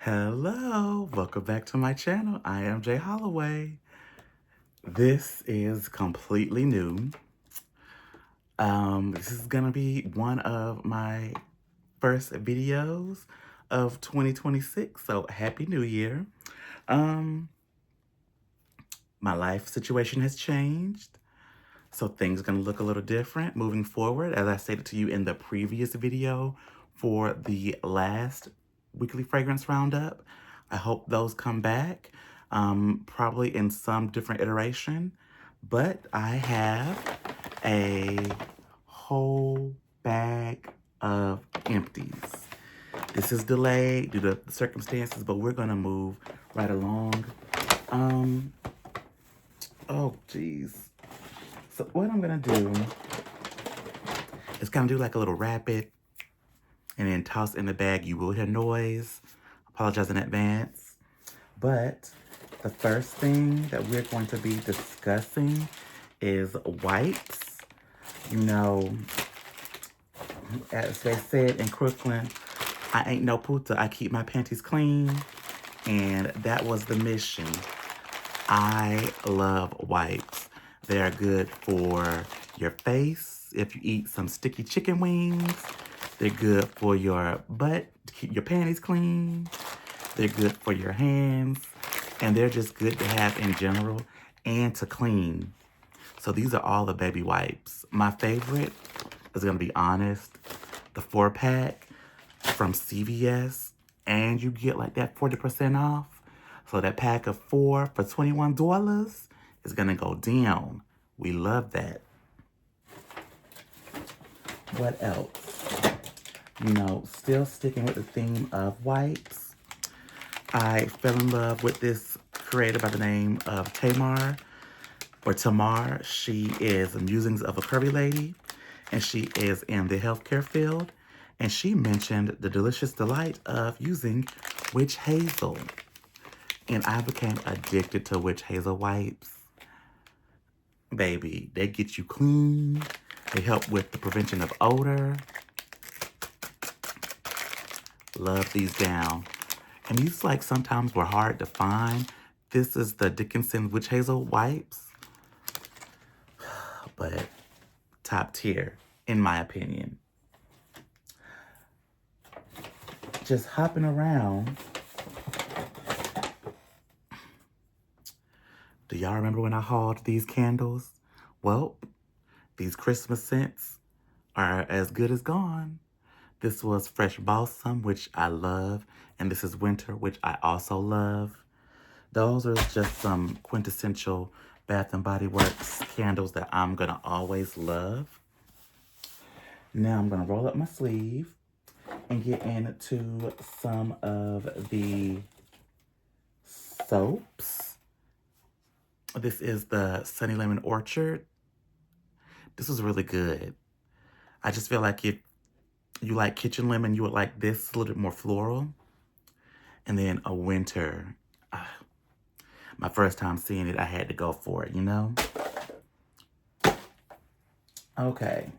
Hello, welcome back to my channel. I am Jay Holloway. This is completely new. This is gonna be one of my first videos of 2026. So happy New Year. Um, my life situation has changed. So things are gonna look a little different moving forward. As I stated to you in the previous video for the last weekly fragrance roundup, I hope those come back, probably in some different iteration. But I have a whole bag of empties. This is delayed due to the circumstances, but we're gonna move right along. Um, oh geez. So what I'm gonna do is kind of do like a little rapid and then toss in the bag. You will hear noise. Apologize in advance. But the first thing that we're going to be discussing is wipes. You know, as they said in Crooklyn, I ain't no puta. I keep my panties clean. And that was the mission. I love wipes. They're good for your face. If you eat some sticky chicken wings, they're good for your butt to keep your panties clean. They're good for your hands. And they're just good to have in general and to clean. So these are all the baby wipes. My favorite is going to be honest, the 4-pack from CVS. And you get like that 40% off. So that pack of 4 for $21 is gonna go down. We love that. What else? You know, still sticking with the theme of wipes, I fell in love with this creator by the name of Tamar. She is Musings of a Curvy Lady, and she is in the healthcare field. And she mentioned the delicious delight of using witch hazel. And I became addicted to witch hazel wipes. Baby, they get you clean. They help with the prevention of odor. Love these down. And these like sometimes were hard to find. This is the Dickinson witch hazel wipes. But top tier, in my opinion. Just hopping around. Do y'all remember when I hauled these candles? Well, these Christmas scents are as good as gone. This was Fresh Balsam, which I love, and this is Winter, which I also love. Those are just some quintessential Bath and Body Works candles that I'm gonna always love. Now I'm gonna roll up my sleeve and get into some of the soaps. This is the Sunny Lemon Orchard. This was really good. I just feel like if you like kitchen lemon, you would like this a little bit more floral. And then a winter. My first time seeing it, I had to go for it, you know? Okay.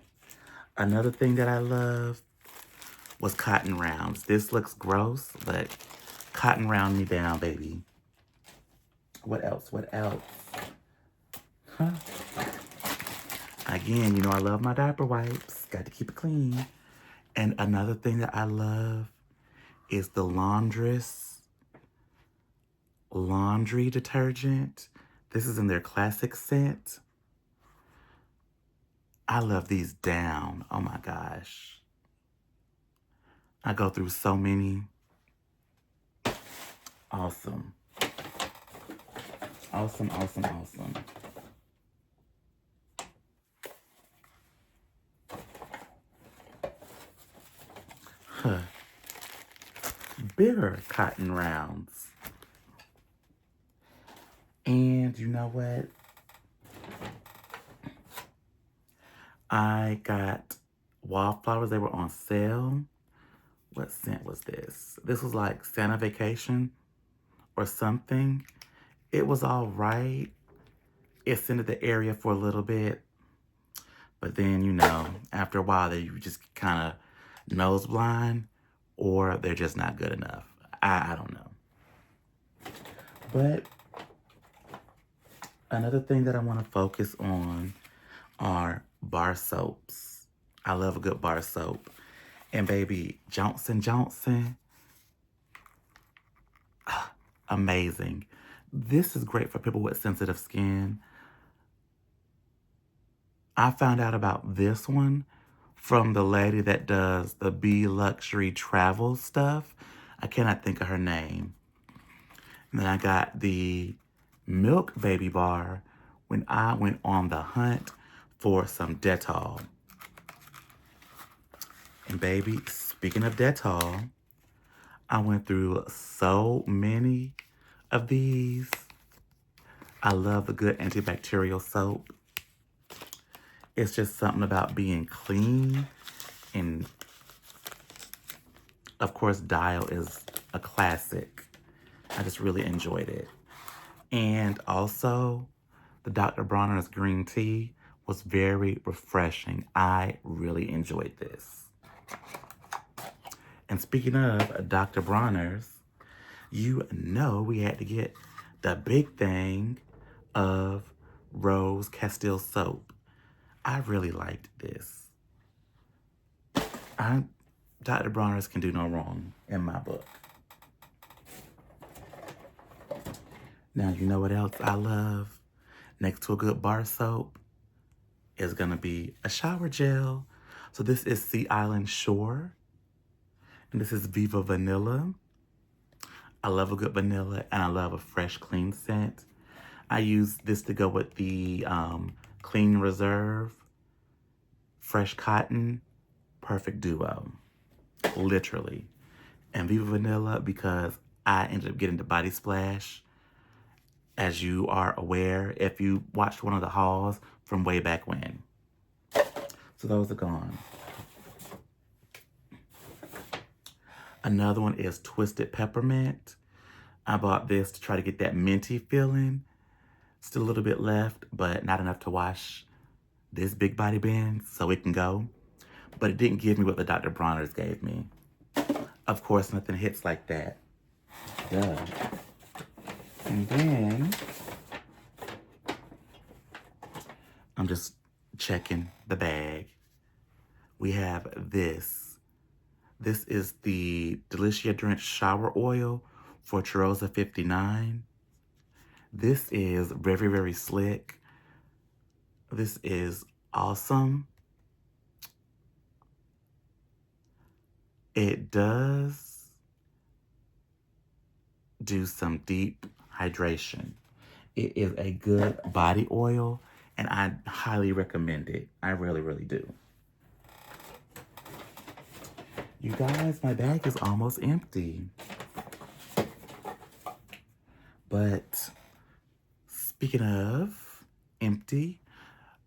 Another thing that I love was cotton rounds. This looks gross, but cotton round me down, baby. What else? What else? Huh? Again, you know I love my diaper wipes. Got to keep it clean. And another thing that I love is the Laundress laundry detergent. This is in their classic scent. I love these down. Oh my gosh. I go through so many. Awesome. Awesome, awesome, awesome. Huh. Bigger cotton rounds. And you know what? I got wallflowers. They were on sale. What scent was this? This was like Santa Vacation or something. It was all right. It scented the area for a little bit. But then, you know, after a while, you just kind of nose blind or they're just not good enough. I don't know. But another thing that I want to focus on are bar soaps. I love a good bar soap. And baby, Johnson Johnson, amazing. This is great for people with sensitive skin. I found out about this one from the lady that does the Be Luxury travel stuff. I cannot think of her name. And then I got the Milk Baby Bar when I went on the hunt for some Dettol. And baby, speaking of Dettol, I went through so many of these. I love a good antibacterial soap. It's just something about being clean. And of course, Dial is a classic. I just really enjoyed it. And also, the Dr. Bronner's green tea was very refreshing. I really enjoyed this. And speaking of Dr. Bronner's, you know we had to get the big thing of Rose Castile soap. I really liked this. Dr. Bronner's can do no wrong in my book. Now, you know what else I love? Next to a good bar soap is gonna be a shower gel. So this is Sea Island Shore. And this is Viva Vanilla. I love a good vanilla and I love a fresh, clean scent. I use this to go with the Clean Reserve Fresh Cotton Perfect Duo. Literally. And Viva Vanilla because I ended up getting the Body Splash. As you are aware, if you watched one of the hauls from way back when. So those are gone. Another one is Twisted Peppermint. I bought this to try to get that minty feeling. Still a little bit left, but not enough to wash this big body bin, so it can go. But it didn't give me what the Dr. Bronner's gave me. Of course, nothing hits like that. Duh. And then, I'm just checking the bag. We have this. This is the Delicia Drenched Shower Oil for Cheirosa 59. This is very, very slick. This is awesome. It does do some deep hydration. It is a good body oil, and I highly recommend it. I really, really do. You guys, my bag is almost empty. But speaking of empty,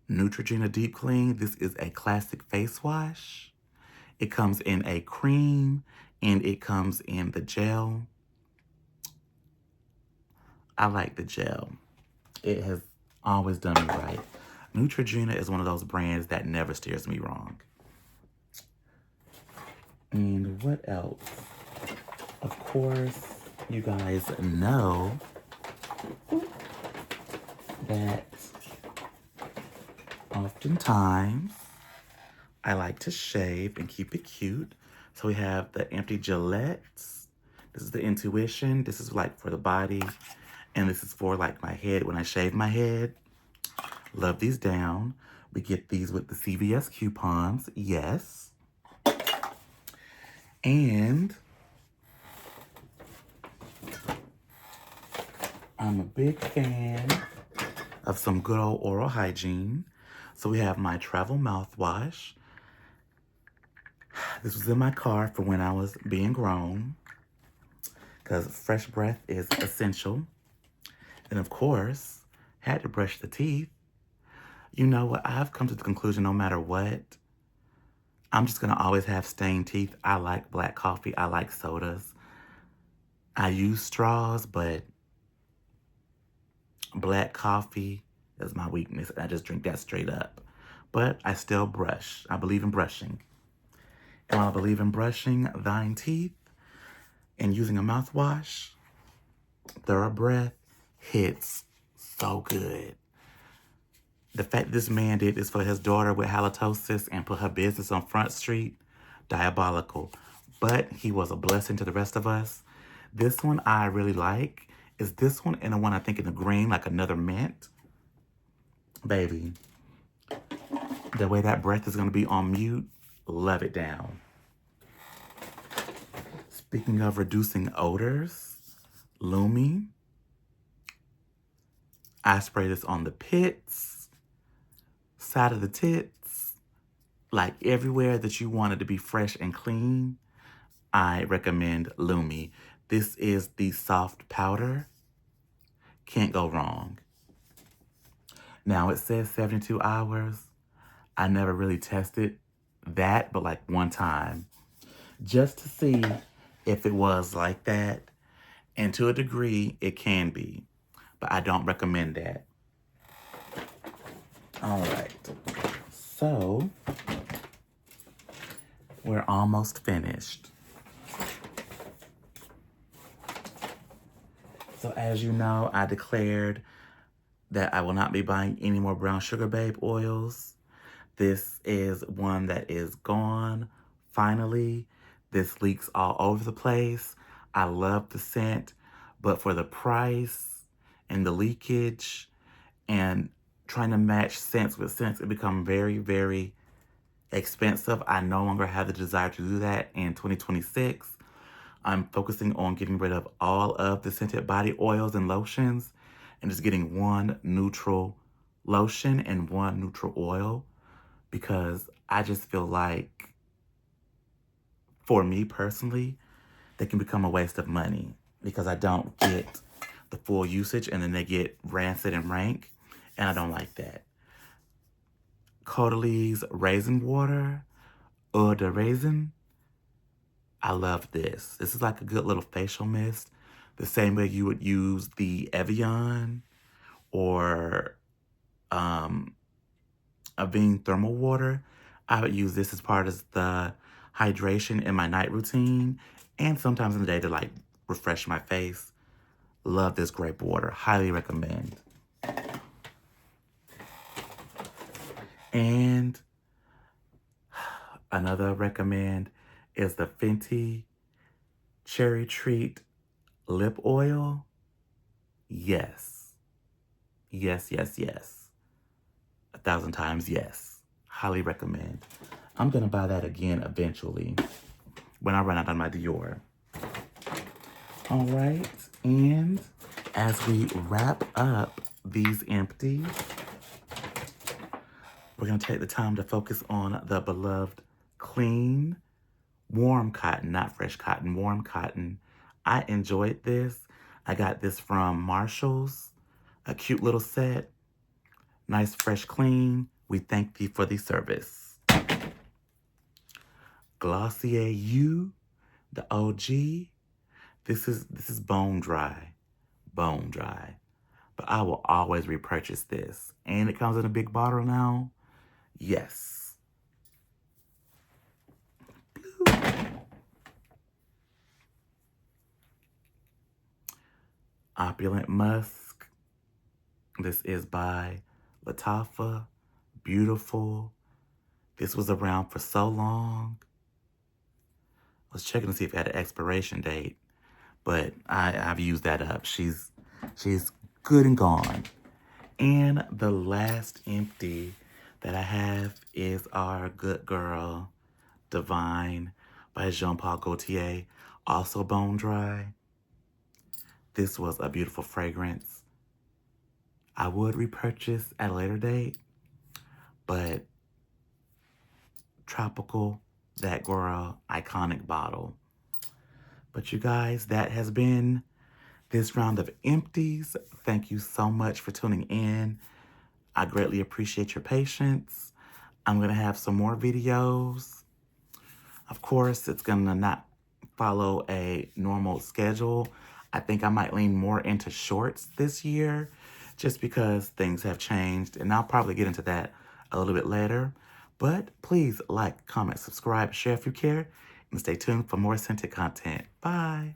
Neutrogena Deep Clean. This is a classic face wash. It comes in a cream and it comes in the gel. I like the gel. It has always done me right. Neutrogena is one of those brands that never steers me wrong. And what else? Of course, you guys know that oftentimes I like to shave and keep it cute. So we have the Empty Gillettes. This is the Intuition. This is like for the body. And this is for like my head when I shave my head. Love these down. We get these with the CVS coupons. Yes. And I'm a big fan of some good old oral hygiene. So we have my travel mouthwash. This was in my car for when I was being grown, because fresh breath is essential. And of course, had to brush the teeth. You know what? I've come to the conclusion no matter what, I'm just going to always have stained teeth. I like black coffee. I like sodas. I use straws, but black coffee is my weakness. I just drink that straight up. But I still brush. I believe in brushing. And while I believe in brushing thine teeth, and using a mouthwash, Thorough Breath hits so good. The fact this man did this for his daughter with halitosis and put her business on Front Street, diabolical. But he was a blessing to the rest of us. This one I really like is this one and the one I think in the green, like another mint. Baby, the way that breath is going to be on mute, love it down. Speaking of reducing odors, Lumi. I spray this on the pits, side of the tits, like everywhere that you want it to be fresh and clean. I recommend Lumi. This is the soft powder. Can't go wrong. Now it says 72 hours. I never really tested that, but like one time, just to see if it was like that. And to a degree, it can be, but I don't recommend that. All right, so we're almost finished. So as you know, I declared that I will not be buying any more brown sugar babe oils. This is one that is gone, finally. This leaks all over the place. I love the scent, but for the price and the leakage and trying to match scents with scents, it become very, very expensive. I no longer have the desire to do that in 2026. I'm focusing on getting rid of all of the scented body oils and lotions and just getting one neutral lotion and one neutral oil, because I just feel like, for me personally, they can become a waste of money because I don't get the full usage and then they get rancid and rank, and I don't like that. Caudalie Raisin Water, Eau de Raisin. I love this. This is like a good little facial mist. The same way you would use the Evian or Avene thermal water. I would use this as part of the hydration in my night routine and sometimes in the day to like refresh my face. Love this grape water. Highly recommend. And another recommend is the Fenty Cherry Treat Lip Oil. Yes. Yes, yes, yes. 1,000 times yes. Highly recommend. I'm going to buy that again eventually when I run out of my Dior. All right. And as we wrap up these empties, we're going to take the time to focus on the beloved clean, warm cotton, not fresh cotton, warm cotton. I enjoyed this. I got this from Marshall's, a cute little set. Nice, fresh, clean. We thank thee for the service. Glossier U, the OG. This is bone dry. Bone dry. But I will always repurchase this. And it comes in a big bottle now. Yes. Blue. Opulent Musk. This is by Lattafa. Beautiful. This was around for so long. I was checking to see if it had an expiration date, but I've used that up. She's good and gone. And the last empty that I have is our Good Girl Divine by Jean Paul Gaultier, also bone dry. This was a beautiful fragrance. I would repurchase at a later date, but tropical, that girl, iconic bottle. But you guys, that has been this round of empties. Thank you so much for tuning in. I greatly appreciate your patience. I'm going to have some more videos. Of course, it's going to not follow a normal schedule. I think I might lean more into shorts this year just because things have changed, and I'll probably get into that a little bit later. But please like, comment, subscribe, share if you care, and stay tuned for more scented content. Bye.